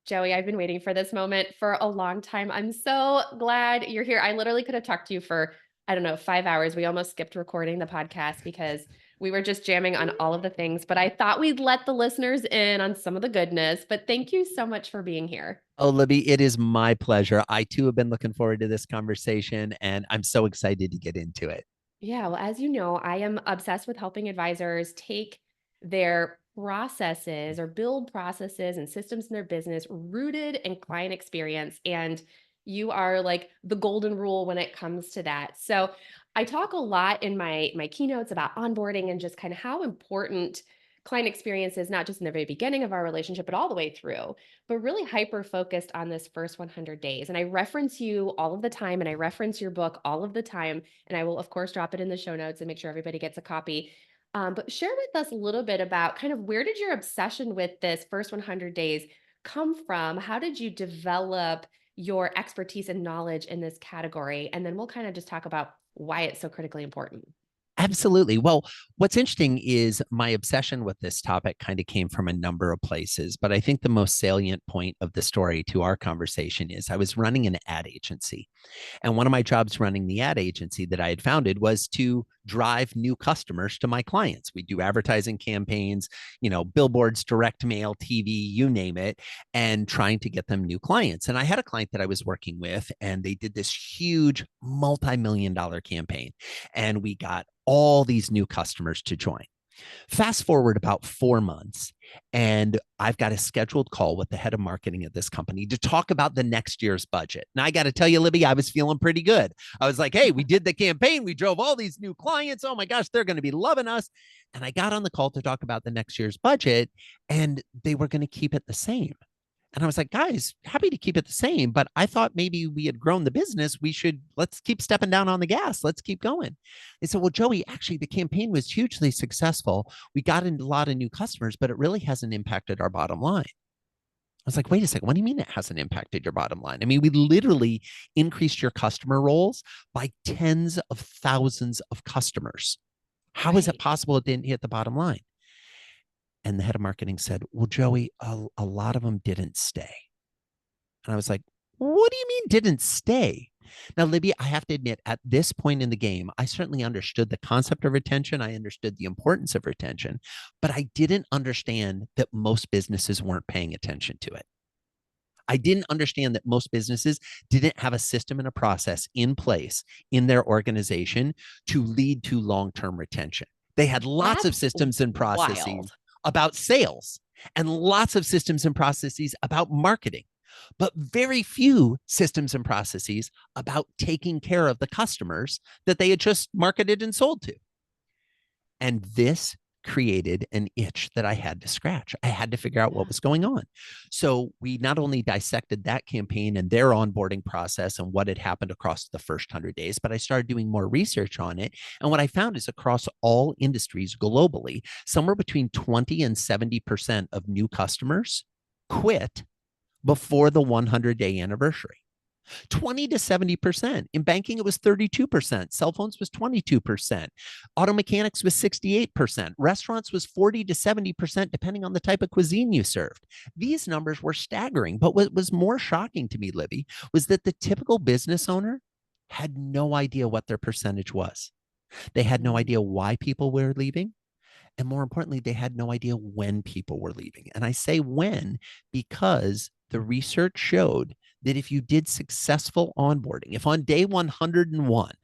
Joey, I've been waiting for this moment for a long time. I'm so glad you're here. I literally could have talked to you for, I don't know, 5 hours. We almost skipped recording the podcast because we were just jamming on all of the things, but I thought we'd let the listeners in on some of the goodness. But thank you so much for being here. Oh, Libby, it is my pleasure. I too have been looking forward to this conversation, and I'm so excited to get into it. Yeah, well, as you know, I am obsessed with helping advisors take their processes or build processes and systems in their business rooted in client experience. And you are like the golden rule when it comes to that. So I talk a lot in my keynotes about onboarding and just kind of how important client experience is, not just in the very beginning of our relationship, but all the way through, but really hyper focused on this first 100 days. And I reference you all of the time and I reference your book all of the time, and I will, of course, drop it in the show notes and make sure everybody gets a copy. But share with us a little bit about kind of where did your obsession with this first 100 days come from? How did you develop your expertise and knowledge in this category? And then we'll kind of just talk about why it's so critically important. Absolutely. Well, what's interesting is my obsession with this topic kind of came from a number of places, but I think the most salient point of the story to our conversation is I was running an ad agency. And one of my jobs running the ad agency that I had founded was to drive new customers to my clients. We do advertising campaigns, billboards, direct mail, TV, you name it, and trying to get them new clients. And I had a client that I was working with, and they did this huge multi-million dollar campaign. And we got all these new customers to join. Fast forward about 4 months, and I've got a scheduled call with the head of marketing at this company to talk about the next year's budget. Now, I got to tell you, Libby, I was feeling pretty good. I was like, hey, we did the campaign. We drove all these new clients. Oh my gosh, they're going to be loving us. And I got on the call to talk about the next year's budget, and they were going to keep it the same. And I was like, guys, happy to keep it the same, but I thought maybe we had grown the business. Let's keep stepping down on the gas. Let's keep going. They said, well, Joey, actually, the campaign was hugely successful. We got a lot of new customers, but it really hasn't impacted our bottom line. I was like, wait a second, what do you mean it hasn't impacted your bottom line? I mean, we literally increased your customer rolls by tens of thousands of customers. How is it Right. possible it didn't hit the bottom line? And the head of marketing said, well, Joey, a lot of them didn't stay. And I was like, what do you mean didn't stay? Now, Libby, I have to admit, at this point in the game, I certainly understood the concept of retention. I understood the importance of retention, but I didn't understand that most businesses weren't paying attention to it. I didn't understand that most businesses didn't have a system and a process in place in their organization to lead to long term retention. They had lots of That's systems and processes wild. about sales and lots of systems and processes about marketing, but very few systems and processes about taking care of the customers that they had just marketed and sold to. And this created an itch that I had to scratch. I had to figure out what Yeah. was going on. So we not only dissected that campaign and their onboarding process and what had happened across the first 100 days, but I started doing more research on it. And what I found is across all industries globally, somewhere between 20 and 70% of new customers quit before the 100-day anniversary. 20 to 70%. In banking, it was 32%. Cell phones was 22%. Auto mechanics was 68%. Restaurants was 40 to 70%, depending on the type of cuisine you served. These numbers were staggering. But what was more shocking to me, Libby, was that the typical business owner had no idea what their percentage was. They had no Mm. idea why people were leaving. And more importantly, they had no idea when people were leaving. And I say when because the research showed that if you did successful onboarding, if on day 101,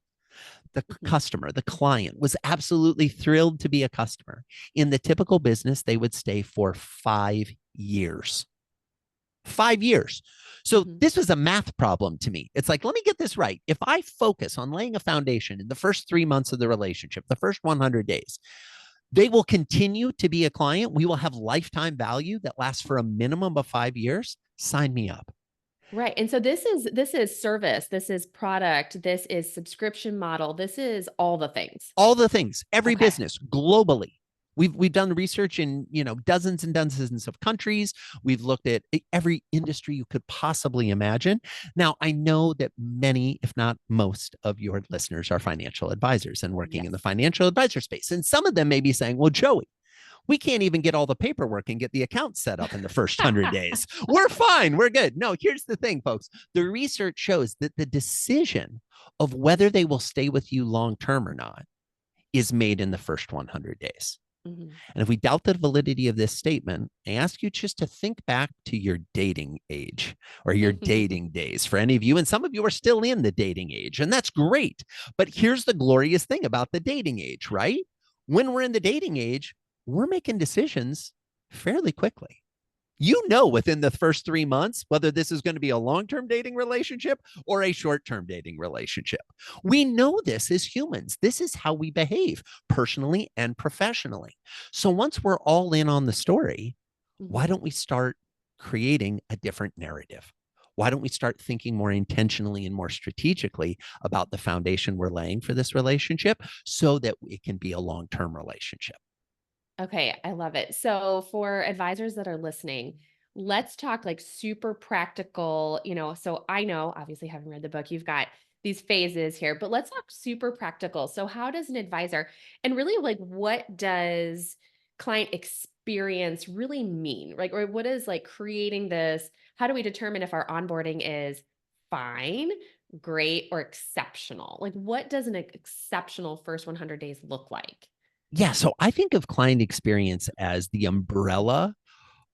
the Mhm. customer, the client was absolutely thrilled to be a customer, in the typical business, they would stay for 5 years. 5 years. So Mhm. this was a math problem to me. It's like, let me get this right. If I focus on laying a foundation in the first 3 months of the relationship, the first 100 days, they will continue to be a client. We will have lifetime value that lasts for a minimum of 5 years. Sign me up. Right. And so this is service, this is product, this is subscription model, this is all the things. All the things, every Okay. business globally. We've done research in dozens and dozens of countries. We've looked at every industry you could possibly imagine. Now I know that many, if not most, of your listeners are financial advisors and working in the Yes. financial advisor space, and some of them may be saying, "Well, Joey, We can't even get all the paperwork and get the account set up in the first 100 days. We're fine. We're good. No, here's the thing, folks. The research shows that the decision of whether they will stay with you long term or not is made in the first 100 days. Mhm. And if we doubt the validity of this statement, I ask you just to think back to your dating age or your dating days for any of you. And some of you are still in the dating age, and that's great. But here's the glorious thing about the dating age, right? When we're in the dating age, we're making decisions fairly quickly. You know, within the first 3 months, whether this is going to be a long term dating relationship or a short term dating relationship. We know this as humans. This is how we behave personally and professionally. So once we're all in on the story, why Mhm. don't we start creating a different narrative? Why don't we start thinking more intentionally and more strategically about the foundation we're laying for this relationship so that it can be a long term relationship? Okay, I love it. So, for advisors that are listening, let's talk like super practical. So I know, obviously, having read the book, you've got these phases here, but let's talk super practical. So, how does an advisor, and really like what does client experience really mean? Like, or what is like creating this? How do we determine if our onboarding is fine, great, or exceptional? Like, what does an exceptional first 100 days look like? Yeah, so I think of client experience as the umbrella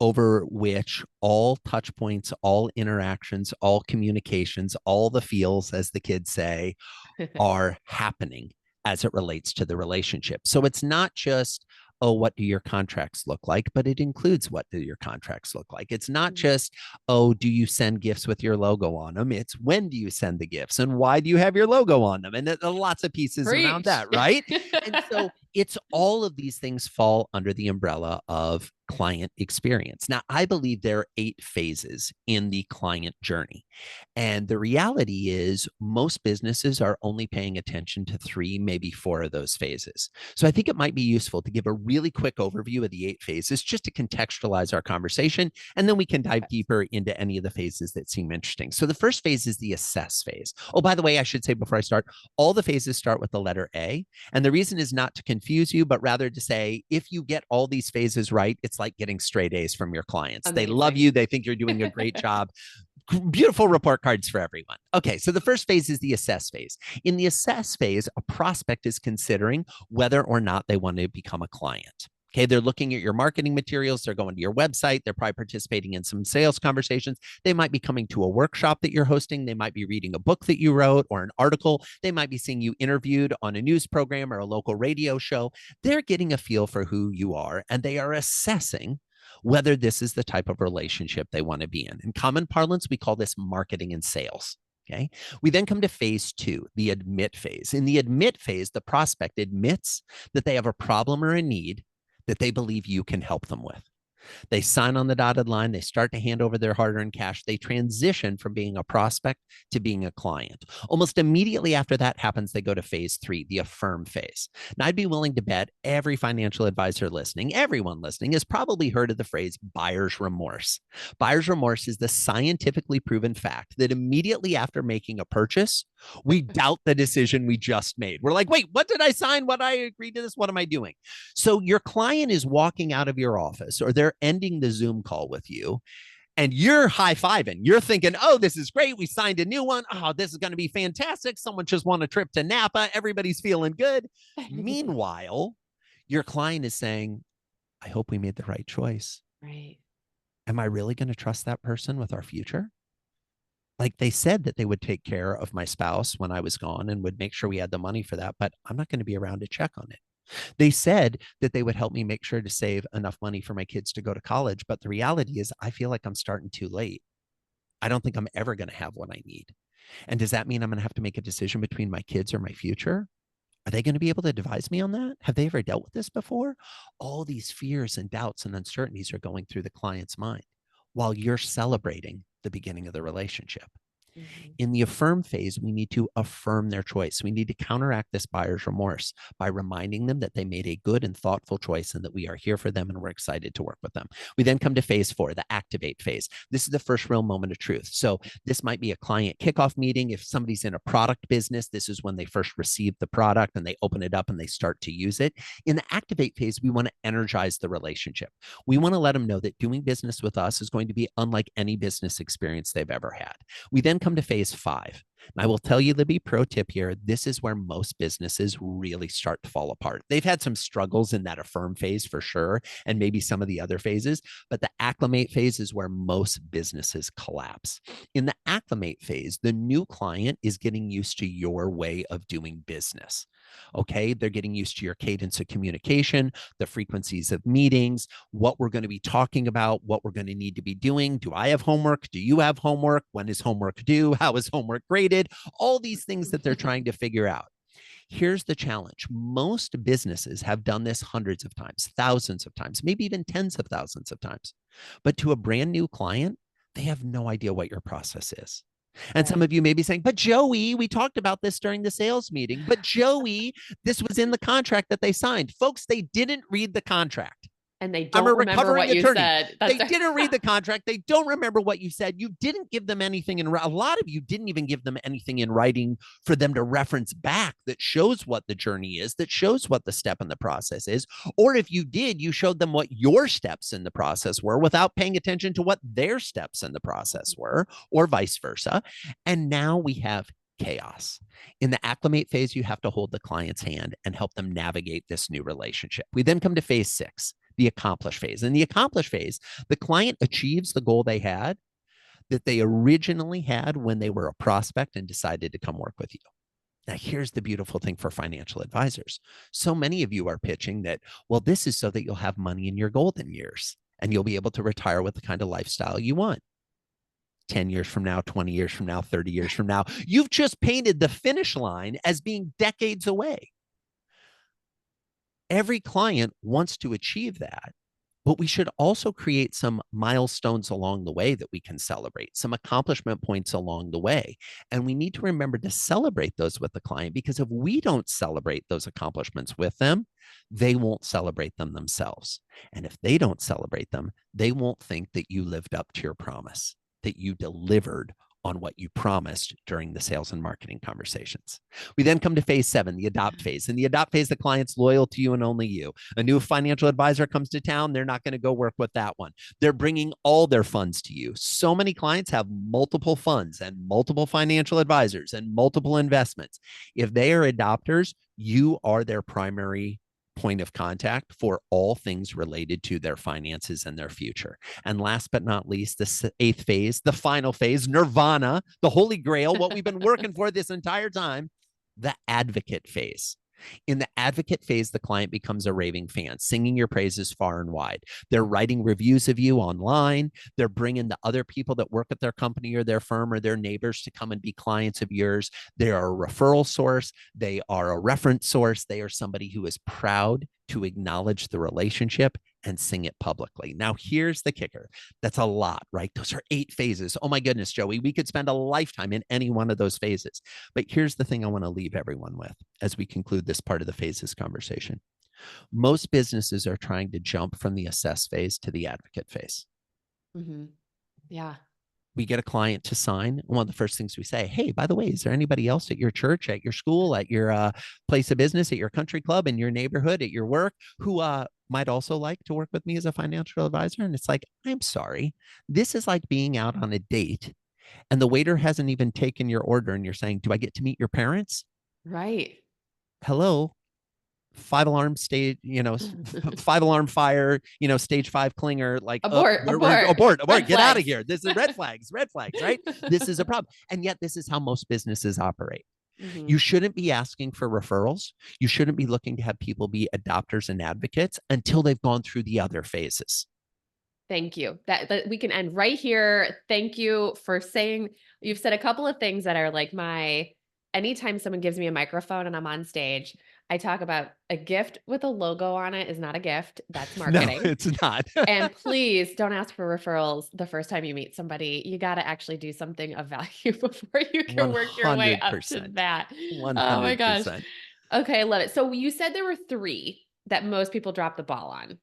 over which all touch points, all interactions, all communications, all the feels, as the kids say, are happening as it relates to the relationship. So it's not just, oh, what do your contracts look like? But it includes what do your contracts look like? It's not Mhm. just, oh, do you send gifts with your logo on them? It's when do you send the gifts and why do you have your logo on them? And lots of pieces around Preach. that, right? And so it's all of these things fall under the umbrella of client experience. Now, I believe there are 8 phases in the client journey. And the reality is, most businesses are only paying attention to 3, maybe 4 of those phases. So I think it might be useful to give a really quick overview of the 8 phases just to contextualize our conversation. And then we can dive deeper into any of the phases that seem interesting. So the first phase is the assess phase. Oh, by the way, I should say before I start, all the phases start with the letter A. And the reason is not to confuse you, but rather to say, if you get all these phases right, it's like getting straight A's from your clients. They love Amazing. you. They think you're doing a great job. Beautiful report cards for everyone. Okay, so the first phase is the assess phase. In the assess phase, a prospect is considering whether or not they want to become a client. Okay, they're looking at your marketing materials, they're going to your website, they're probably participating in some sales conversations. They might be coming to a workshop that you're hosting, they might be reading a book that you wrote or an article, they might be seeing you interviewed on a news program or a local radio show. They're getting a feel for who you are and they are assessing whether this is the type of relationship they want to be in. In common parlance, we call this marketing and sales. Okay. We then come to phase 2, the admit phase. In the admit phase, the prospect admits that they have a problem or a need that they believe you can help them with. They sign on the dotted line. They start to hand over their hard earned cash. They transition from being a prospect to being a client. Almost immediately after that happens, they go to phase 3, the affirm phase. Now, I'd be willing to bet every financial advisor listening, everyone listening, has probably heard of the phrase buyer's remorse. Buyer's remorse is the scientifically proven fact that immediately after making a purchase, we doubt the decision we just made. We're like, wait, what did I sign? What I agreed to this? What am I doing? So your client is walking out of your office or they're ending the Zoom call with you and you're high fiving. You're thinking, oh, this is great. We signed a new one. Oh, this is going to be fantastic. Someone just won a trip to Napa. Everybody's feeling good. Meanwhile, your client is saying, I hope we made the right choice. Right. Am I really going to trust that person with our future? Like they said that they would take care of my spouse when I was gone and would make sure we had the money for that, but I'm not going to be around to check on it. They said that they would help me make sure to save enough money for my kids to go to college. But the reality is, I feel like I'm starting too late. I don't think I'm ever going to have what I need. And does that mean I'm going to have to make a decision between my kids or my future? Are they going to be able to advise me on that? Have they ever dealt with this before? All these fears and doubts and uncertainties are going through the client's mind while you're celebrating the beginning of the relationship. Mhm. In the affirm phase, we need to affirm their choice. We need to counteract this buyer's remorse by reminding them that they made a good and thoughtful choice and that we are here for them and we're excited to work with them. We then come to phase 4, the activate phase. This is the first real moment of truth. So this might be a client kickoff meeting. If somebody's in a product business, this is when they first receive the product and they open it up and they start to use it. In the activate phase, we want to energize the relationship. We want to let them know that doing business with us is going to be unlike any business experience they've ever had. We then come to phase 5. And I will tell you, Libby, pro tip here, this is where most businesses really start to fall apart. They've had some struggles in that affirm phase for sure, and maybe some of the other phases, but the acclimate phase is where most businesses collapse. In the acclimate phase, the new client is getting used to your way of doing business. Okay, they're getting used to your cadence of communication, the frequencies of meetings, what we're going to be talking about, what we're going to need to be doing. Do I have homework? Do you have homework? When is homework due? How is homework graded? All these things that they're trying to figure out. Here's the challenge. Most businesses have done this hundreds of times, thousands of times, maybe even tens of thousands of times. But to a brand new client, they have no idea what your process is. And some Right. of you may be saying, but Joey, we talked about this during the sales meeting. But Joey, this was in the contract that they signed. Folks, they didn't read the contract. And they I'm a don't remember recovering what you attorney. said. That's They didn't read the contract. They don't remember what you said. You didn't give them anything in a lot of you didn't even give them anything in writing for them to reference back that shows what the journey is, that shows what the step in the process is. Or if you did, you showed them what your steps in the process were without paying attention to what their steps in the process were, or vice versa. And now we have chaos. In the acclimate phase, you have to hold the client's hand and help them navigate this new relationship. We then come to phase 6, the accomplish phase. In the accomplish phase, the client achieves the goal they had that they originally had when they were a prospect and decided to come work with you. Now, here's the beautiful thing for financial advisors. So many of you are pitching that, well, this is so that you'll have money in your golden years and you'll be able to retire with the kind of lifestyle you want. 10 years from now, 20 years from now, 30 years from now, you've just painted the finish line as being decades away. Every client wants to achieve that, but we should also create some milestones along the way that we can celebrate, some accomplishment points along the way. And we need to remember to celebrate those with the client, because if we don't celebrate those accomplishments with them, they won't celebrate them themselves. And if they don't celebrate them, they won't think that you lived up to your promise, that you delivered on what you promised during the sales and marketing conversations. We then come to phase 7, the adopt phase. In the adopt phase, the client's loyal to you and only you. A new financial advisor comes to town, they're not going to go work with that one. They're bringing all their funds to you. So many clients have multiple funds and multiple financial advisors and multiple investments. If they are adopters, you are their primary point of contact for all things related to their finances and their future. And last but not least, the 8th phase, the final phase, nirvana, the holy grail, what we've been working for this entire time, the advocate phase. In the advocate phase, the client becomes a raving fan, singing your praises far and wide. They're writing reviews of you online. They're bringing the other people that work at their company or their firm or their neighbors to come and be clients of yours. They are a referral source. They are a reference source. They are somebody who is proud to acknowledge the relationship and sing it publicly. Now, here's the kicker. That's a lot, right? Those are 8 phases. Oh my goodness, Joey, we could spend a lifetime in any one of those phases. But here's the thing I want to leave everyone with as we conclude this part of the phases conversation. Most businesses are trying to jump from the assess phase to the advocate phase. Mhm. Yeah. We get a client to sign. One of the first things we say, hey, by the way, is there anybody else at your church, at your school, at your place of business, at your country club, in your neighborhood, at your work, who might also like to work with me as a financial advisor? And it's like, I'm sorry. This is like being out on a date and the waiter hasn't even taken your order and you're saying, do I get to meet your parents? Right. Hello, 5 alarm stage, 5 alarm fire, stage 5 clinger, like, up, Abort, we're abort. abort, Red get out of flags. here. This is red flags, right? This is a problem. And yet this is how most businesses operate. You Mhm. shouldn't be asking for referrals. You shouldn't be looking to have people be adopters and advocates until they've gone through the other phases. Thank you. That we can end right here. Thank you for saying you've said a couple of things that are like anytime someone gives me a microphone and I'm on stage, I talk about a gift with a logo on it is not a gift. That's No, marketing. it's not. And please don't ask for referrals the first time you meet somebody. You gotta actually do something of value before you can work your way up to 100%. that. Oh my gosh. 100%. Okay, I love it. So you said there were 3 that most people drop the ball on.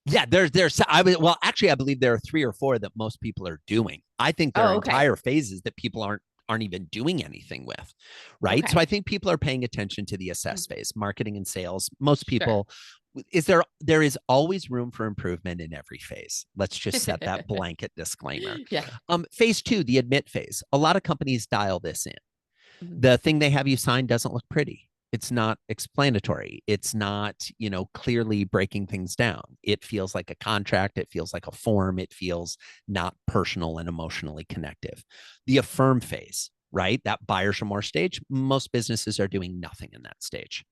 Yeah, there's I would well, actually I believe there are 3 or 4 that most people are doing. I think there are Oh, okay. entire phases that people aren't even doing anything with, right? So Okay. I think people are paying attention to the assess Mm, phase, marketing and sales. Most sure. people there is always room for improvement in every phase. Let's just set that blanket disclaimer. Yeah. Phase 2, the admit phase. A lot of companies dial this in. Mhm, The thing they have you sign doesn't look pretty. It's not explanatory. It's not, clearly breaking things down. It feels like a contract. It feels like a form. It feels not personal and emotionally connective. The affirm phase, right? That buyer's remorse stage, most businesses are doing nothing in that stage.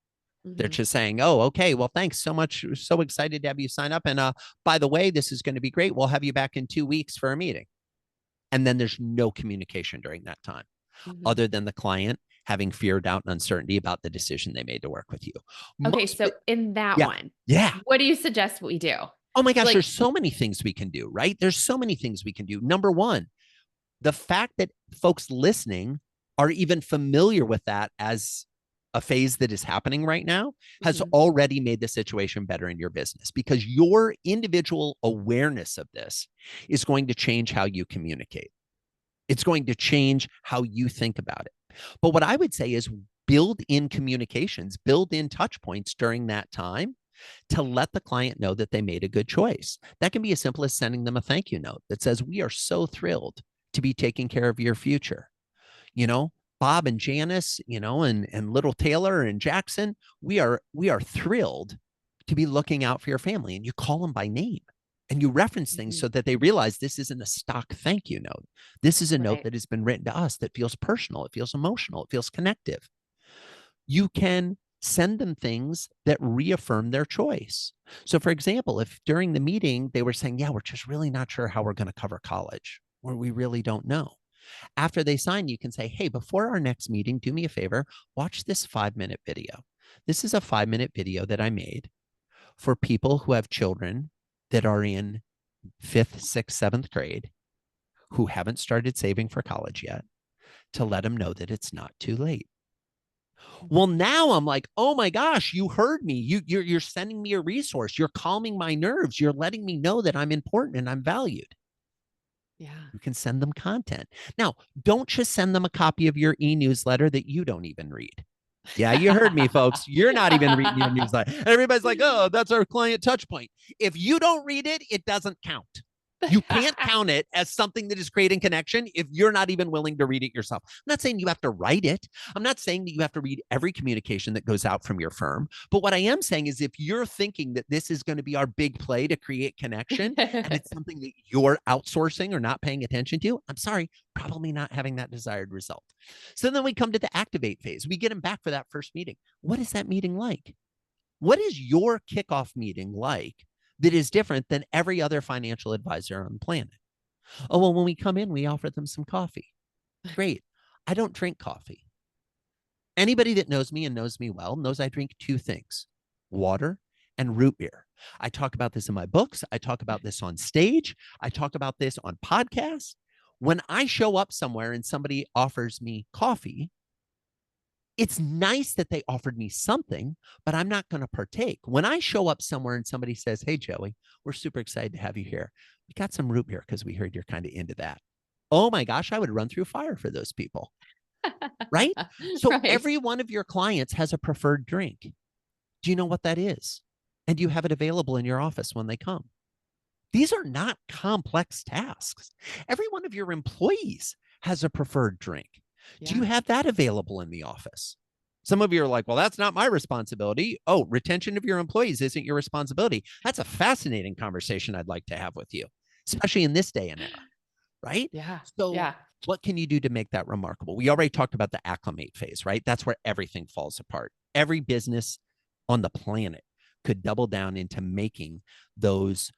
They're mhm, just saying, "Oh, okay, well, thanks so much. So excited to have you sign up. And by the way, this is going to be great. We'll have you back in 2 weeks for a meeting." And then there's no communication during that time mhm. other than the client having fear, doubt, and uncertainty about the decision they made to work with you. Okay, Most, so in that yeah, one, yeah. what do you suggest we do? Oh my gosh, Like there's so many things we can do, right? There's so many things we can do. Number one, the fact that folks listening are even familiar with that as a phase that is happening right now has mhm, already made the situation better in your business because your individual awareness of this is going to change how you communicate. It's going to change how you think about it. But what I would say is build in communications, build in touch points during that time to let the client know that they made a good choice. That can be as simple as sending them a thank you note that says, "We are so thrilled to be taking care of your future." You know, Bob and Janice, and little Taylor and Jackson, we are thrilled to be looking out for your family. And you call them by name and you reference things mhm. so that they realize this isn't a stock thank you note. This is a note Right. that has been written to us that feels personal, it feels emotional, it feels connective. You can send them things that reaffirm their choice. So, for example, if during the meeting they were saying, "Yeah, we're just really not sure how we're going to cover college," or "We really don't know." After they sign, you can say, "Hey, before our next meeting, do me a favor, watch this 5-minute video. This is a 5-minute video that I made for people who have children that are in fifth, sixth, seventh grade who haven't started saving for college yet to let them know that it's not too late." Well, Mhm. now I'm like, "Oh my gosh, you heard me. You're sending me a resource. You're calming my nerves. You're letting me know that I'm important and I'm valued." Yeah. You can send them content. Now, don't just send them a copy of your e-newsletter that you don't even read. Yeah, you heard me, folks. You're not even reading your newsletter. Everybody's like, "Oh, that's our client touch point." If you don't read it, it doesn't count. You can't count it as something that is creating connection if you're not even willing to read it yourself. I'm not saying you have to write it. I'm not saying that you have to read every communication that goes out from your firm. But what I am saying is if you're thinking that this is going to be our big play to create connection and it's something that you're outsourcing or not paying attention to, I'm sorry, probably not having that desired result. So then we come to the activate phase. We get them back for that first meeting. What is that meeting like? What is your kickoff meeting like that is different than every other financial advisor on the planet? "Oh, well, when we come in, we offer them some coffee." Great. I don't drink coffee. Anybody that knows me and knows me well knows I drink 2 things: water and root beer. I talk about this in my books. I talk about this on stage. I talk about this on podcasts. When I show up somewhere and somebody offers me coffee, it's nice that they offered me something, but I'm not going to partake. When I show up somewhere and somebody says, "Hey, Joey, we're super excited to have you here. We got some root beer because we heard you're kind of into that." Oh my gosh, I would run through fire for those people, right? So Right. every one of your clients has a preferred drink. Do you know what that is? And do you have it available in your office when they come? These are not complex tasks. Every one of your employees has a preferred drink. Do you Yeah. have that available in the office? Some of you are like, "Well, that's not my responsibility." Oh, retention of your employees isn't your responsibility. That's a fascinating conversation I'd like to have with you, especially in this day and era, right? Yeah. So, Yeah. what can you do to make that remarkable? We already talked about the acclimate phase, right? That's where everything falls apart. Every business on the planet could double down into making those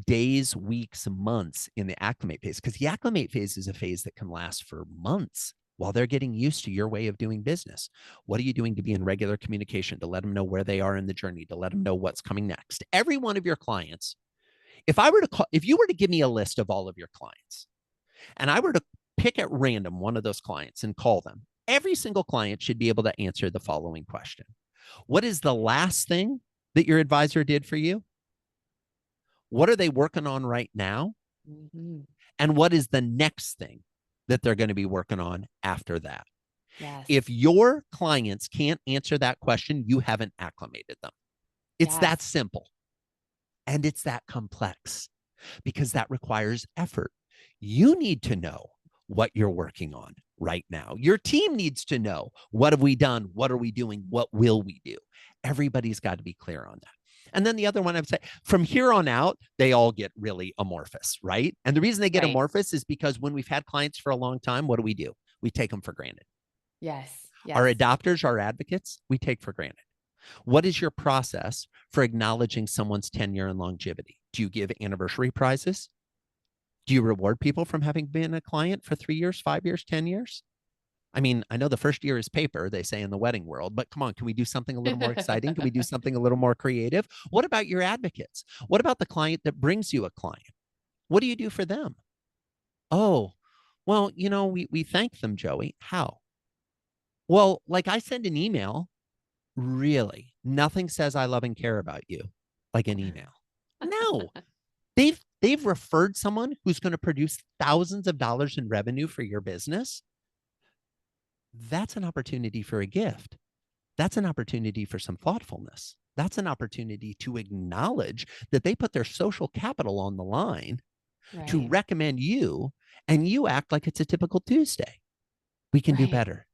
days, weeks, months in the acclimate phase because the acclimate phase is a phase that can last for months. while they're getting used to your way of doing business? What are you doing to be in regular communication, to let them know where they are in the journey, to let them know what's coming next? Every one of your clients, if you were to give me a list of all of your clients and I were to pick at random one of those clients and call them, every single client should be able to answer the following question. What is the last thing that your advisor did for you? What are they working on right now? Mhm. And what is the next thing that they're going to be working on after that? If Yes. your clients can't answer that question, you haven't acclimated them. It's that Yes. simple. And it's that complex because that requires effort. You need to know what you're working on right now. Your team needs to know, what have we done? What are we doing? What will we do? Everybody's got to be clear on that. And then the other one, I would say, from here on out, they all get really amorphous, right? And the reason they get Right. amorphous is because when we've had clients for a long time, what do? We take them for granted. Yes. Our Yes. adopters, our advocates, we take for granted. What is your process for acknowledging someone's tenure and longevity? Do you give anniversary prizes? Do you reward people from having been a client for 3 years, 5 years, 10 years? I mean, I know the first year is paper, they say in the wedding world, but come on, can we do something a little more exciting? Can we do something a little more creative? What about your advocates? What about the client that brings you a client? What do you do for them? Oh, well, we thank them, Joey. How? Well, like I send an email. Really, nothing says I love and care about you like an email. No, they've referred someone who's going to produce thousands of dollars in revenue for your business. That's an opportunity for a gift. That's an opportunity for some thoughtfulness. That's an opportunity to acknowledge that they put their social capital on the line to Right. recommend you, and you act like it's a typical Tuesday. We can do Right. better.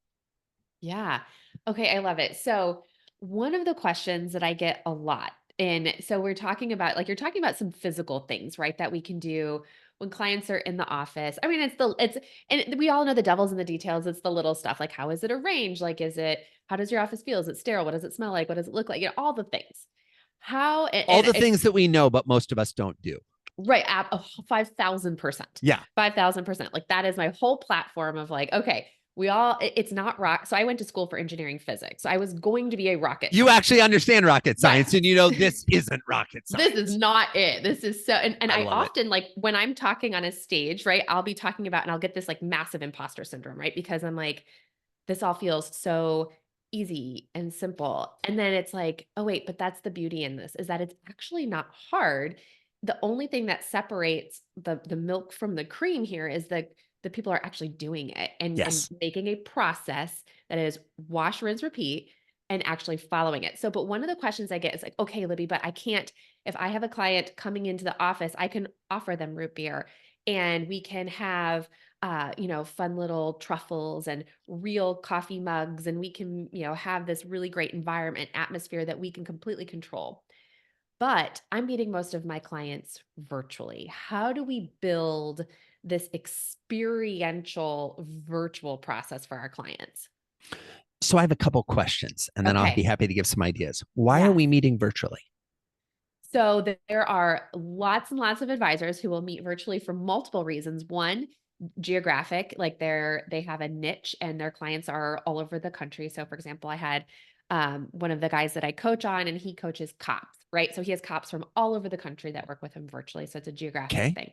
Yeah. Okay, I love it. So, one of the questions that I get a lot, and so we're talking about like you're talking about some physical things, right? That we can do when clients are in the office. I mean, and we all know the devil's in the details. It's the little stuff like how is it arranged? Like, how does your office feel? Is it sterile? What does it smell like? What does it look like? All the things. How All and the it's things that we know, but most of us don't do. right, 5,000%. Yeah. 5,000%. Like that is my whole platform of like, okay, it's not rock. So I went to school for engineering physics. So I was going to be a rocket You actually scientist. understand rocket Right. science, and this isn't rocket This is science. not it. This is so, and I I love it. often like when I'm talking on a stage, right? I'll be talking about, and I'll get this like massive imposter syndrome, right? Because I'm like, this all feels so easy and simple. And then it's like, oh, wait, but that's the beauty in this is that it's actually not hard. The only thing that separates the milk from the cream here is that the people are actually doing it and Yes. making a process that is wash, rinse, repeat and actually following it. So, but one of the questions I get is like, okay, Libby, but I can't, if I have a client coming into the office, I can offer them root beer and we can have fun little truffles and real coffee mugs. And we can, have this really great environment atmosphere that we can completely control. But I'm meeting most of my clients virtually. How do we build this experiential virtual process for our clients? So I have a couple questions, and then I'll be Okay. happy to give some ideas. Why are Yes. we meeting virtually? So there are lots and lots of advisors who will meet virtually for multiple reasons. One, geographic, like they have a niche and their clients are all over the country. So for example, I had one of the guys that I coach on and he coaches cops, right? So he has cops from all over the country that work with him virtually. So it's a geographic Okay. thing.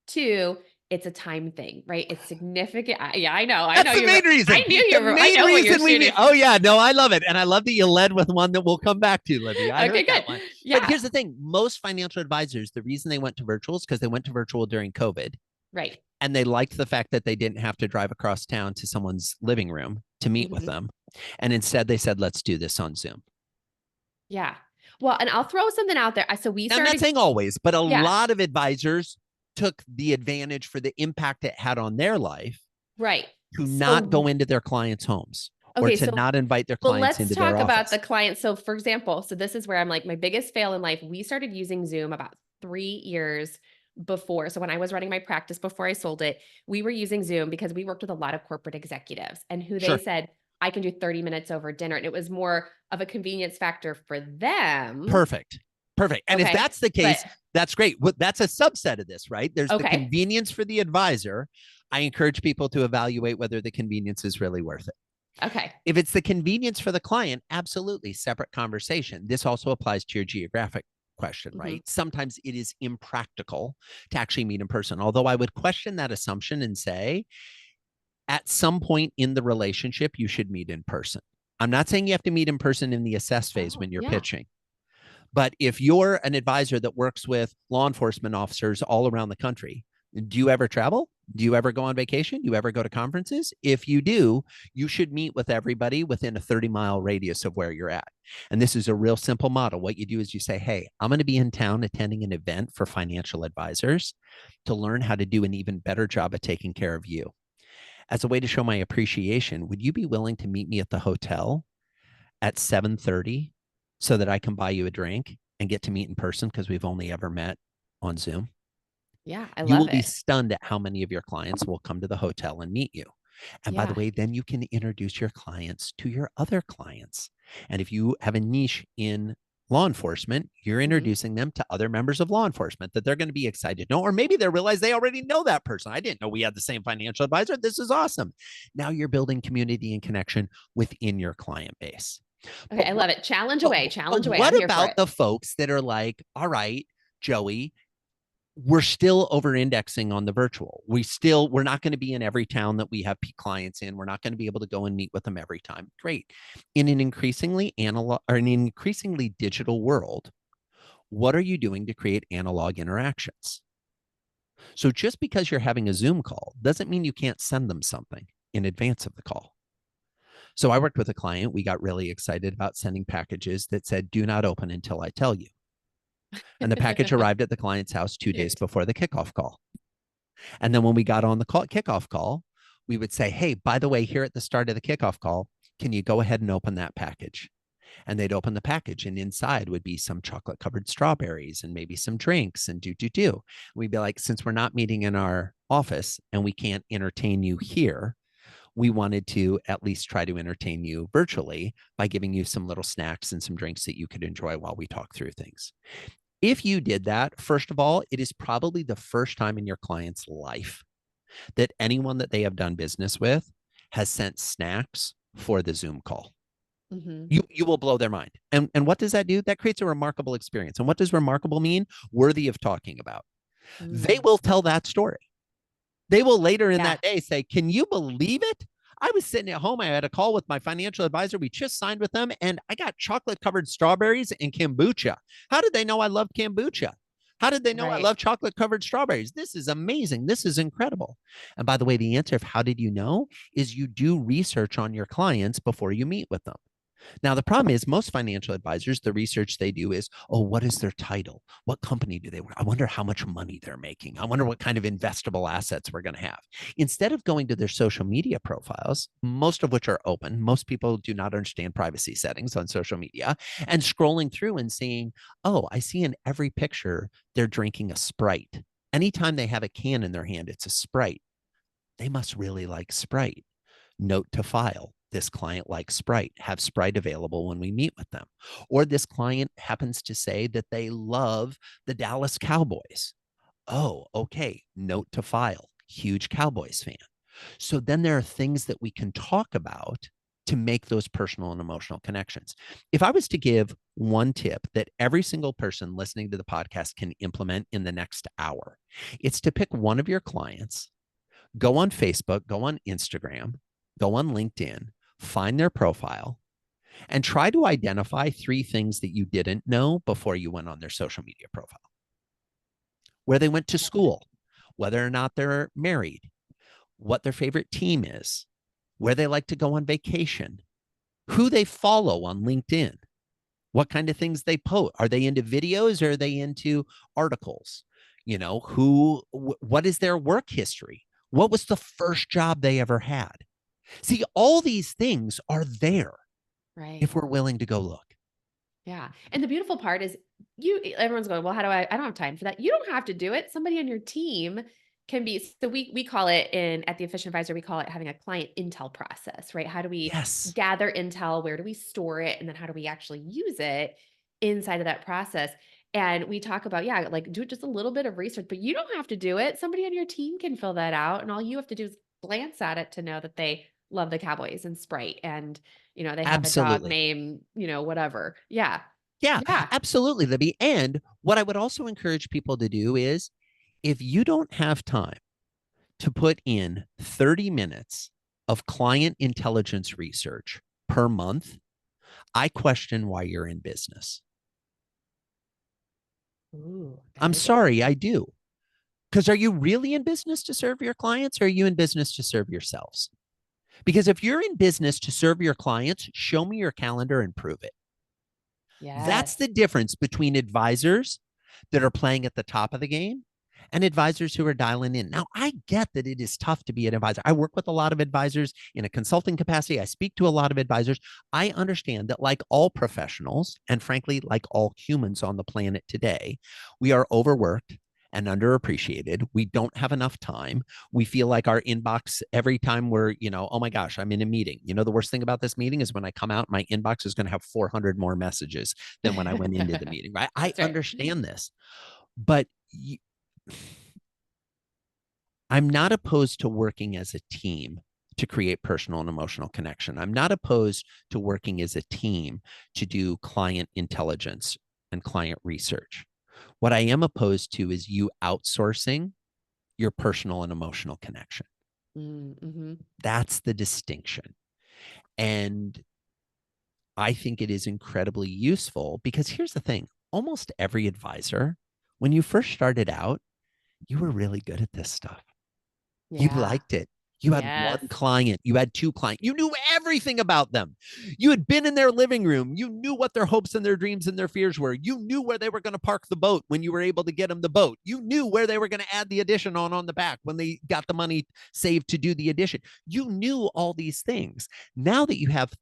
Two, it's a time thing, right? It's significant. Yeah, That's the main reason. The I main know what you're reason we meet. shooting. Oh, yeah. No, I love it. And I love that you led with one that we'll come back to, Libby. I Okay, heard that good. one. But Yeah, here's the thing, most financial advisors, the reason they went to virtual is because they went to virtual during COVID. right. And they liked the fact that they didn't have to drive across town to someone's living room to meet with Mhm. them. And instead, they said, let's do this on Zoom. Yeah. Well, and I'll throw something out there. So we Now, I'm not started, saying always, but a yeah, lot of advisors took the advantage for the impact it had on their life right. to not So go into their clients' homes or okay, to so not invite their well, clients let's into their talk about office. the client. So for example, so this is where I'm like my biggest fail in life. We started using Zoom about 3 years before. So when I was running my practice before I sold it, we were using Zoom because we worked with a lot of corporate executives and who they Sure. said, I can do 30 minutes over dinner. And it was more of a convenience factor for them. Perfect. Perfect. And if Okay. that's the But case, that's great. That's a subset of this, right? There's the okay. convenience for the advisor. I encourage people to evaluate whether the convenience is really worth it. Okay. If it's the convenience for the client, absolutely separate conversation. This also applies to your geographic question, Hmm. right? Sometimes it is impractical to actually meet in person. Although I would question that assumption and say, at some point in the relationship, you should meet in person. I'm not saying you have to meet in person in the assess phase Oh, when you're yeah. pitching. But if you're an advisor that works with law enforcement officers all around the country, do you ever travel? Do you ever go on vacation? Do you ever go to conferences? If you do, you should meet with everybody within a 30-mile radius of where you're at. And this is a real simple model. What you do is you say, hey, I'm going to be in town attending an event for financial advisors to learn how to do an even better job of taking care of you. As a way to show my appreciation, would you be willing to meet me at the hotel at 7:30 so that I can buy you a drink and get to meet in person because we've only ever met on Zoom? Yeah. I You will love be it. stunned at how many of your clients will come to the hotel and meet you. And by the Yeah. way, then you can introduce your clients to your other clients. And if you have a niche in law enforcement, you're Hmm. introducing them to other members of law enforcement that they're going to be excited to know, or maybe they realize they already know that person. I didn't know we had the same financial advisor. This is awesome. Now you're building community and connection within your client base. Okay. But I what love it. Challenge but, away. but Challenge away. what I'm here for about it. the folks that are like, all right, Joey, we're still over indexing on the virtual. We're not going to be in every town that we have clients in. We're not going to be able to go and meet with them every time. Great. In an increasingly analog or an increasingly digital world, what are you doing to create analog interactions? So just because you're having a Zoom call doesn't mean you can't send them something in advance of the call. So I worked with a client. We got really excited about sending packages that said, do not open until I tell you. And the package arrived at the client's house 2 days Cute. before the kickoff call. And then when we got on the kickoff call, we would say, hey, by the way, here at the start of the kickoff call, can you go ahead and open that package? And they'd open the package, and inside would be some chocolate covered strawberries and maybe some drinks and do. We'd be like, since we're not meeting in our office and we can't entertain you here, we wanted to at least try to entertain you virtually by giving you some little snacks and some drinks that you could enjoy while we talk through things. If you did that, first of all, it is probably the first time in your client's life that anyone that they have done business with has sent snacks for the Zoom call. Hmm. You will blow their mind. And what does that do? That creates a remarkable experience. And what does remarkable mean? Worthy of talking about. They Mm. will tell that story. They will later in Yeah. that day say, can you believe it? I was sitting at home. I had a call with my financial advisor. We just signed with them, and I got chocolate covered strawberries and kombucha. How did they know I loved kombucha? How did they know I Right. love chocolate covered strawberries? This is amazing. This is incredible. And by the way, the answer of how did you know is you do research on your clients before you meet with them. Now, the problem is most financial advisors, the research they do is, oh, what is their title? What company do they work? I wonder how much money they're making. I wonder what kind of investable assets we're going to have. Instead of going to their social media profiles, most of which are open, most people do not understand privacy settings on social media, and scrolling through and seeing, oh, I see in every picture they're drinking a Sprite. Anytime they have a can in their hand, it's a Sprite. They must really like Sprite. Note to file. This client likes Sprite, have Sprite available when we meet with them. Or this client happens to say that they love the Dallas Cowboys. Oh, okay. Note to file. Huge Cowboys fan. So then there are things that we can talk about to make those personal and emotional connections. If I was to give one tip that every single person listening to the podcast can implement in the next hour, it's to pick one of your clients, go on Facebook, go on Instagram, go on LinkedIn, find their profile, and try to identify 3 things that you didn't know before you went on their social media profile: where they went to school, whether or not they're married, what their favorite team is, where they like to go on vacation, who they follow on LinkedIn, what kind of things they post. Are they into videos or are they into articles? What is their work history? What was the first job they ever had? See, all these things are there Right. if we're willing to go look. Yeah. And the beautiful part is everyone's going, well, how do I don't have time for that. You don't have to do it. Somebody on your team can be so we call it in at the Efficient Advisor, we call it having a client intel process, right? How do we Yes. gather intel? Where do we store it? And then how do we actually use it inside of that process? And we talk about, yeah, like do just a little bit of research, but you don't have to do it. Somebody on your team can fill that out. And all you have to do is glance at it to know that they love the Cowboys and Sprite and, they have a dog Absolutely. name, whatever. Yeah. Yeah, Yeah. absolutely, Libby. And what I would also encourage people to do is if you don't have time to put in 30 minutes of client intelligence research per month, I question why you're in business. Ooh, that I'm is a sorry, I do. Because are you really in business to serve your clients or are you in business to serve yourselves? Because if you're in business to serve your clients, show me your calendar and prove it. That's yes. the difference between advisors that are playing at the top of the game and advisors who are dialing in. Now, I get that it is tough to be an advisor. I work with a lot of advisors in a consulting capacity. I speak to a lot of advisors. I understand that, like all professionals, and frankly, like all humans on the planet today, we are overworked and underappreciated. We don't have enough time. We feel like our inbox every time we're, oh my gosh, I'm in a meeting. The worst thing about this meeting is when I come out, my inbox is going to have 400 more messages than when I went into the meeting, right? I That's right. understand this, but I'm not opposed to working as a team to create personal and emotional connection. I'm not opposed to working as a team to do client intelligence and client research. What I am opposed to is you outsourcing your personal and emotional connection. Mm-hmm. That's the distinction. And I think it is incredibly useful because here's the thing, almost every advisor, when you first started out, you were really good at this stuff. You Yeah. liked it. You had Yes. one client, you had two clients, you knew everything about them. You had been in their living room. You knew what their hopes and their dreams and their fears were. You knew where they were going to park the boat when you were able to get them the boat. You knew where they were going to add the addition on the back when they got the money saved to do the addition. You knew all these things. Now that you have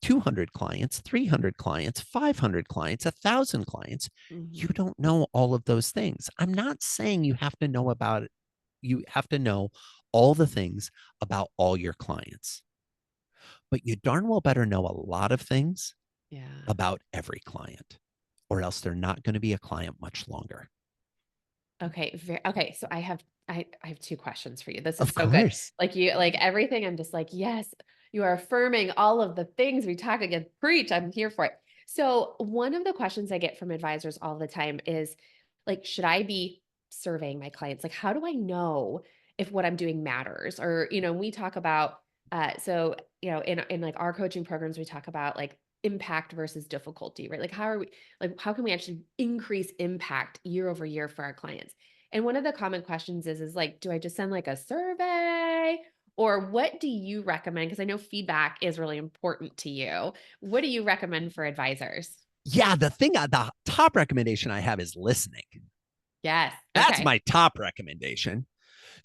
200 clients, 300 clients, 500 clients, 1,000 clients, you Hmm. don't know all of those things. I'm not saying you have to know about it. You have to know all the things about all your clients, but you darn well better know a lot of things Yeah. about every client, or else they're not going to be a client much longer. Okay, okay, so I have 2 questions for you. This is Of so good. course. Like everything, I'm just like, "Yes, you are affirming all of the things we talk again. Preach, I'm here for it." So, one of the questions I get from advisors all the time is like, "Should I be surveying my clients? Like, how do I know if what I'm doing matters?" Or, we talk about so, in like our coaching programs, we talk about like impact versus difficulty, right? How can we actually increase impact year over year for our clients? And one of the common questions is like, do I just send like a survey, or what do you recommend? Because I know feedback is really important to you. What do you recommend for advisors? Yeah, the top recommendation I have is listening. Yes. That's Okay. my top recommendation.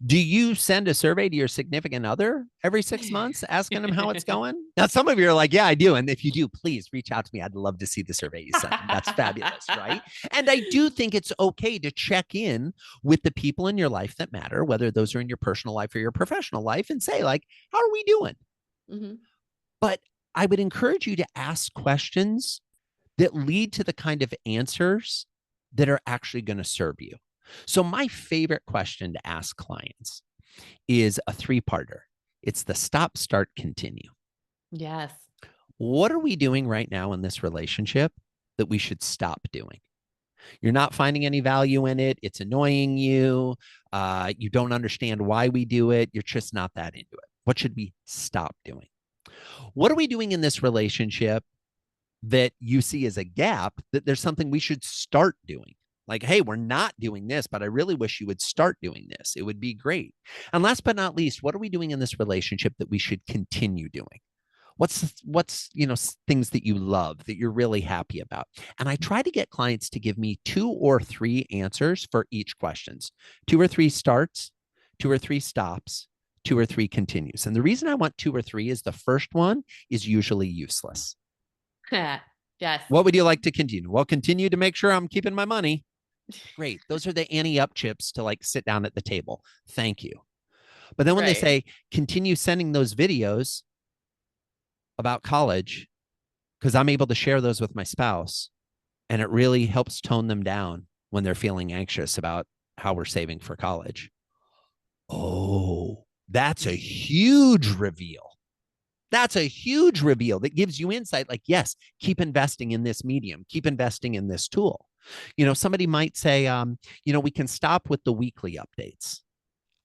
Do you send a survey to your significant other every 6 months asking them how it's going? Now, some of you are like, yeah, I do. And if you do, please reach out to me. I'd love to see the survey you sent them. That's fabulous, right? And I do think it's okay to check in with the people in your life that matter, whether those are in your personal life or your professional life, and say, like, how are we doing? Hmm. But I would encourage you to ask questions that lead to the kind of answers that are actually going to serve you. So, my favorite question to ask clients is a three-parter. It's the stop, start, continue. Yes. What are we doing right now in this relationship that we should stop doing? You're not finding any value in it. It's annoying you. You don't understand why we do it. You're just not that into it. What should we stop doing? What are we doing in this relationship that you see as a gap that there's something we should start doing? Like, hey, we're not doing this, but I really wish you would start doing this. It would be great. And last but not least, what are we doing in this relationship that we should continue doing? What's things that you love that you're really happy about? And I try to get clients to give me 2 or 3 answers for each questions. 2 or 3 starts, 2 or 3 stops, 2 or 3 continues. And the reason I want 2 or 3 is the first one is usually useless. Yes. What would you like to continue? Well, continue to make sure I'm keeping my money. Great. Those are the ante up chips to like sit down at the table. Thank you. But then when they Right. say continue sending those videos about college, because I'm able to share those with my spouse, And it really helps tone them down when they're feeling anxious about how we're saving for college. Oh, that's a huge reveal. That's a huge reveal that gives you insight like, yes, keep investing in this medium, keep investing in this tool. Somebody might say, we can stop with the weekly updates.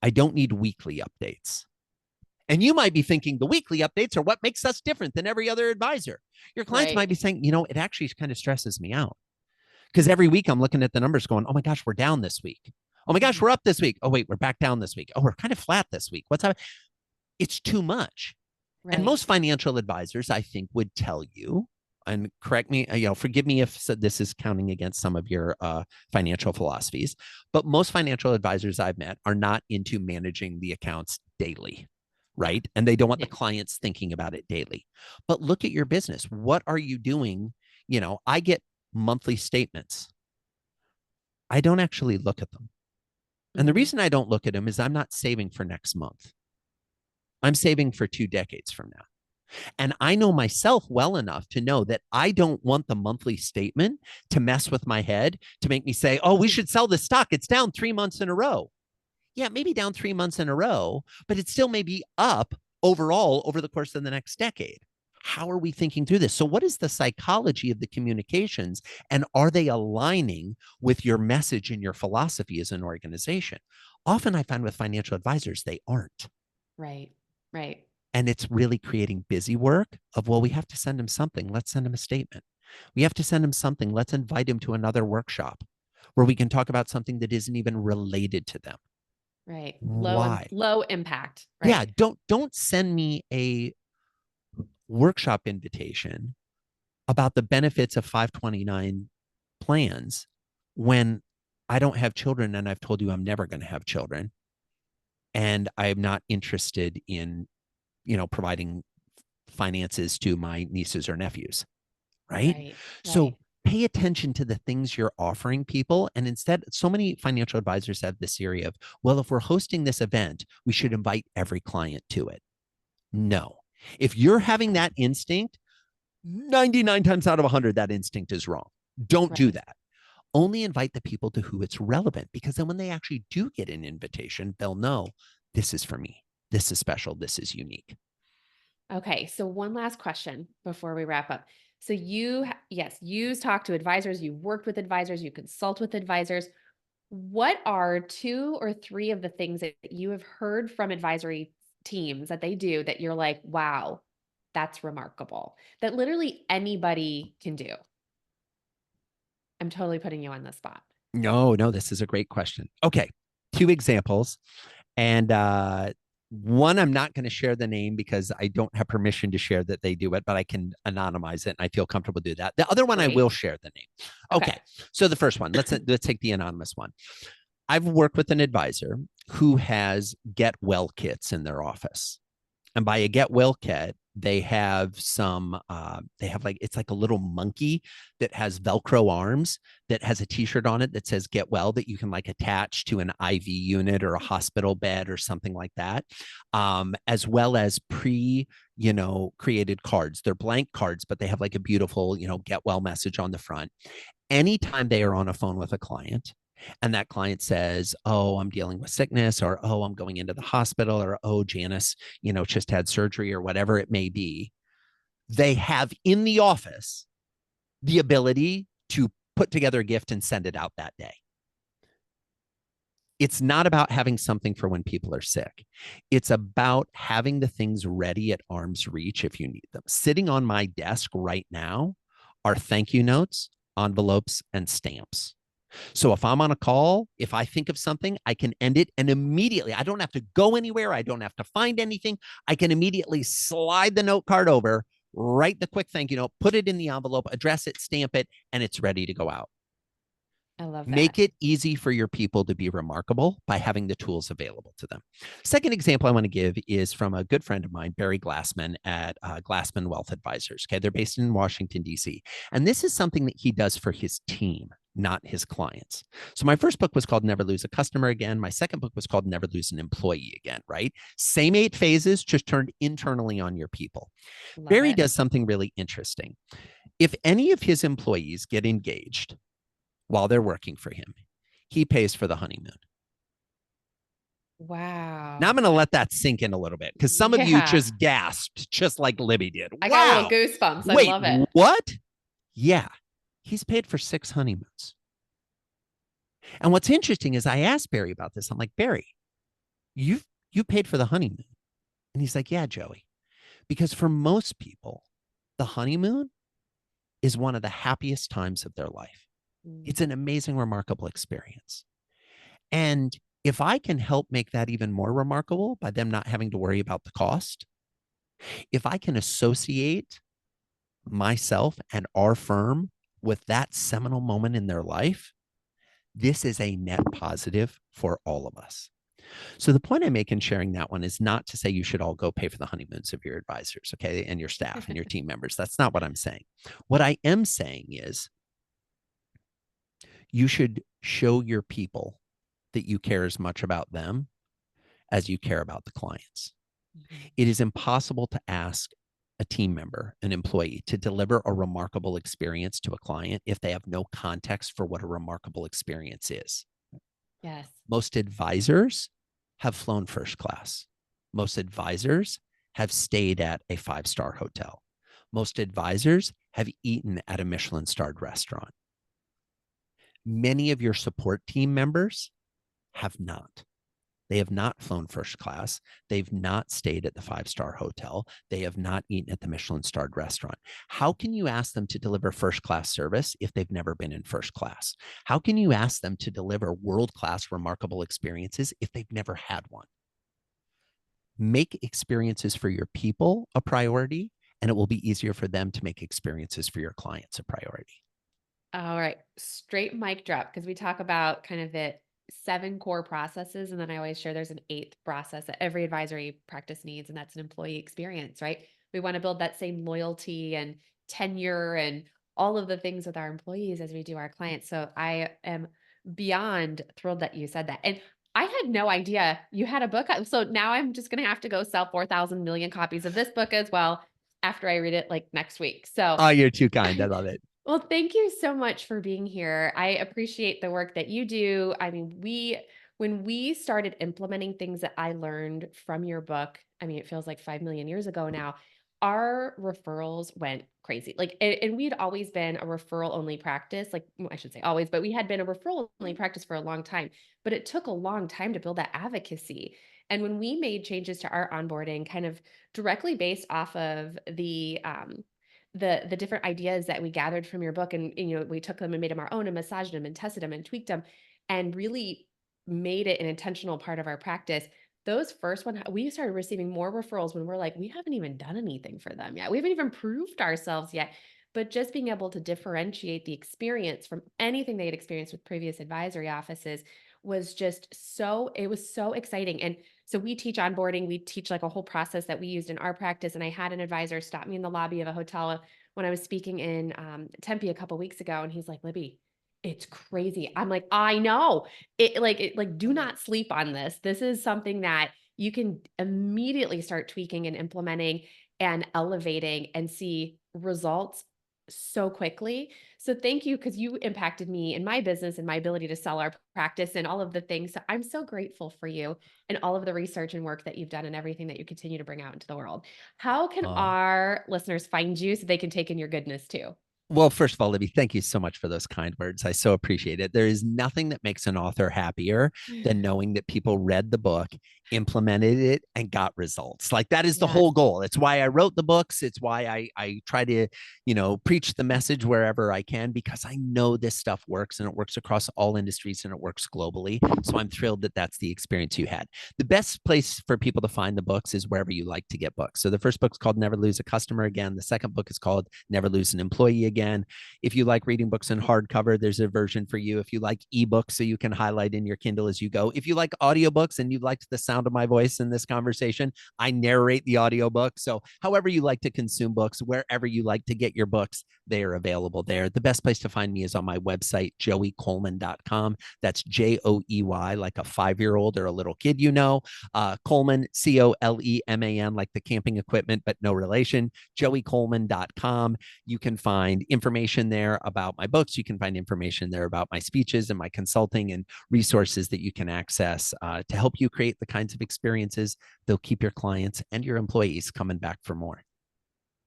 I don't need weekly updates. And you might be thinking the weekly updates are what makes us different than every other advisor. Your clients might Right. be saying, it actually kind of stresses me out because every week I'm looking at the numbers going, oh my gosh, we're down this week. Oh my gosh, Mhm. we're up this week. Oh, wait, we're back down this week. Oh, we're kind of flat this week. What's up? It's too much. And Right. most financial advisors, I think, would tell you, and correct me, forgive me if this is counting against some of your financial philosophies, but most financial advisors I've met are not into managing the accounts daily, Yeah. right? And they don't want the Yeah. clients thinking about it daily. But look at your business. What are you doing? I get monthly statements. I don't actually look at them. And the Mhm. reason I don't look at them is I'm not saving for next month. I'm saving for 2 decades from now. And I know myself well enough to know that I don't want the monthly statement to mess with my head to make me say, oh, we should sell this stock. It's down 3 months in a row. Yeah, maybe down 3 months in a row, but it still may be up overall over the course of the next decade. How are we thinking through this? So, what is the psychology of the communications? And are they aligning with your message and your philosophy as an organization? Often I find with financial advisors, they aren't. Right. Right. And it's really creating busy work of, well, we have to send them something. Let's send them a statement. We have to send them something. Let's invite them to another workshop where we can talk about something that isn't even related to them. Right. Why? Low impact. Yeah, Right. don't send me a workshop invitation about the benefits of 529 plans when I don't have children and I've told you I'm never going to have children and I'm not interested in, providing finances to my nieces or nephews, right? Right. So Right. pay attention to the things you're offering people. And instead, so many financial advisors have this theory of, well, if we're hosting this event, we should invite every client to it. No. If you're having that instinct, 99 times out of 100, that instinct is wrong. Don't do Right. that. Only invite the people to who it's relevant because then when they actually do get an invitation, they'll know this is for me. This is special. This is unique. Okay, so one last question before we wrap up. So yes, you talk to advisors, you worked with advisors, you consult with advisors. What are two or three of the things that you have heard from advisory teams that they do that you're like, wow, that's remarkable, that literally anybody can do? I'm totally putting you on the spot. No, no, this is a great question. Okay, two examples. And one, I'm not going to share the name because I don't have permission to share that they do it, but I can anonymize it and I feel comfortable to do that. The other one, I will Great. share the name. Okay. Okay, so the first one, let's take the anonymous one. I've worked with an advisor who has get well kits in their office. And by a get well kit, they have they have like, it's like a little monkey that has Velcro arms that has a t-shirt on it that says get well that you can like attach to an IV unit or a hospital bed or something like that. As well as created cards. They're blank cards, but they have like a beautiful, get well message on the front. Anytime they are on a phone with a client, and that client says, oh, I'm dealing with sickness, or oh, I'm going into the hospital, or oh, Janice, just had surgery, or whatever it may be, they have in the office the ability to put together a gift and send it out that day. It's not about having something for when people are sick. It's about having the things ready at arm's reach if you need them. Sitting on my desk right now are thank you notes, envelopes, and stamps. So if I'm on a call, if I think of something, I can end it and immediately, I don't have to go anywhere. I don't have to find anything. I can immediately slide the note card over, write the quick thank you note, put it in the envelope, address it, stamp it, and it's ready to go out. I love that. Make it easy for your people to be remarkable by having the tools available to them. Second example I want to give is from a good friend of mine, Barry Glassman at Glassman Wealth Advisors. Okay, they're based in Washington, D.C. And this is something that he does for his team, not his clients. So my first book was called Never Lose a Customer Again. My second book was called Never Lose an Employee Again, right? Same 8 phases, just turned internally on your people. Love Barry it. does something really interesting. If any of his employees get engaged while they're working for him, he pays for the honeymoon. Now I'm Wow. going to let that sink in a little bit because some of you Yeah. just gasped, just like Libby did. I got a little Wow. goosebumps. I Wait, love it. what? Yeah. He's paid for 6 honeymoons. And what's interesting is I asked Barry about this. I'm like, Barry, you paid for the honeymoon. And he's like, yeah, Joey. Because for most people, the honeymoon is one of the happiest times of their life. Mm. It's an amazing, remarkable experience. And if I can help make that even more remarkable by them not having to worry about the cost, if I can associate myself and our firm with that seminal moment in their life, this is a net positive for all of us. So the point I make in sharing that one is not to say you should all go pay for the honeymoons of your advisors, okay, and your staff and your team members. That's not what I'm saying. What I am saying is you should show your people that you care as much about them as you care about the clients. Mhm. It is impossible to ask a team member, an employee, to deliver a remarkable experience to a client if they have no context for what a remarkable experience is. Yes. Most advisors have flown first class. Most advisors have stayed at a 5-star hotel. Most advisors have eaten at a Michelin starred restaurant. Many of your support team members have not. They have not flown first class. They've not stayed at the 5-star hotel. They have not eaten at the Michelin starred restaurant. How can you ask them to deliver first class service if they've never been in first class? How can you ask them to deliver world class, remarkable experiences if they've never had one? Make experiences for your people a priority, and it will be easier for them to make experiences for your clients a priority. All right. Straight mic drop because we talk about kind of the 7 core processes. And then I always share there's an 8th process that every advisory practice needs, and that's an employee experience, right? We want to build that same loyalty and tenure and all of the things with our employees as we do our clients. So I am beyond thrilled that you said that. And I had no idea you had a book. So now I'm just going to have to go sell 4,000 million copies of this book as well after I read it like next week. So Oh, you're too kind. I love it. well, thank you so much for being here. I appreciate the work that you do. I mean, when we started implementing things that I learned from your book, I mean, it feels like 5 million years ago now, our referrals went crazy. Like, and we'd always been a referral only practice. Like, well, I should say always, but we had been a referral only practice for a long time. But it took a long time to build that advocacy. And when we made changes to our onboarding, kind of directly based off of the different ideas that we gathered from your book, and you know, we took them and made them our own and massaged them and tested them and tweaked them and really made it an intentional part of our practice. Those first one, we started receiving more referrals when we're like, we haven't even done anything for them yet, we haven't even proved ourselves yet. But just being able to differentiate the experience from anything they had experienced with previous advisory offices was just so, it was so exciting. And so we teach onboarding, we teach like a whole process that we used in our practice. And I had an advisor stop me in the lobby of a hotel when I was speaking in Tempe a couple weeks ago, and he's like, "Libby, it's crazy." I'm like, "I know it. Like, do not sleep on this. This is something that you can immediately start tweaking and implementing and elevating and see results so quickly." So thank you because you impacted me in my business and my ability to sell our practice and all of the things. So I'm so grateful for you and all of the research and work that you've done and everything that you continue to bring out into the world. How can Uh, our listeners find you so they can take in your goodness too? Well, first of all, Libby, thank you so much for those kind words. I so appreciate it. There is nothing that makes an author happier than knowing that people read the book, implemented it, and got results. Like that is the Yes. whole goal. It's why I wrote the books. It's why I try to, preach the message wherever I can because I know this stuff works and it works across all industries and it works globally. So I'm thrilled that that's the experience you had. The best place for people to find the books is wherever you like to get books. So the first book's called Never Lose a Customer Again. The second book is called Never Lose an Employee Again. If you like reading books in hardcover, there's a version for you. If you like ebooks, so you can highlight in your Kindle as you go. If you like audiobooks and you liked the sound of my voice in this conversation, I narrate the audiobook. So, however you like to consume books, wherever you like to get your books, they are available there. The best place to find me is on my website, joeycoleman.com. That's Joey, like a 5-year-old or a little kid, Coleman, Coleman, like the camping equipment, but no relation, joeycoleman.com. You can find information there about my books. You can find information there about my speeches and my consulting and resources that you can access to help you create the kinds of experiences that'll keep your clients and your employees coming back for more.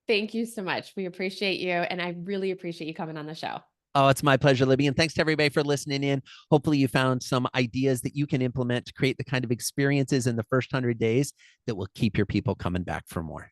Thank you so much. We appreciate you, and I really appreciate you coming on the show. Oh, it's my pleasure, Libby. And thanks to everybody for listening in. Hopefully, you found some ideas that you can implement to create the kind of experiences in the first 100 days that will keep your people coming back for more.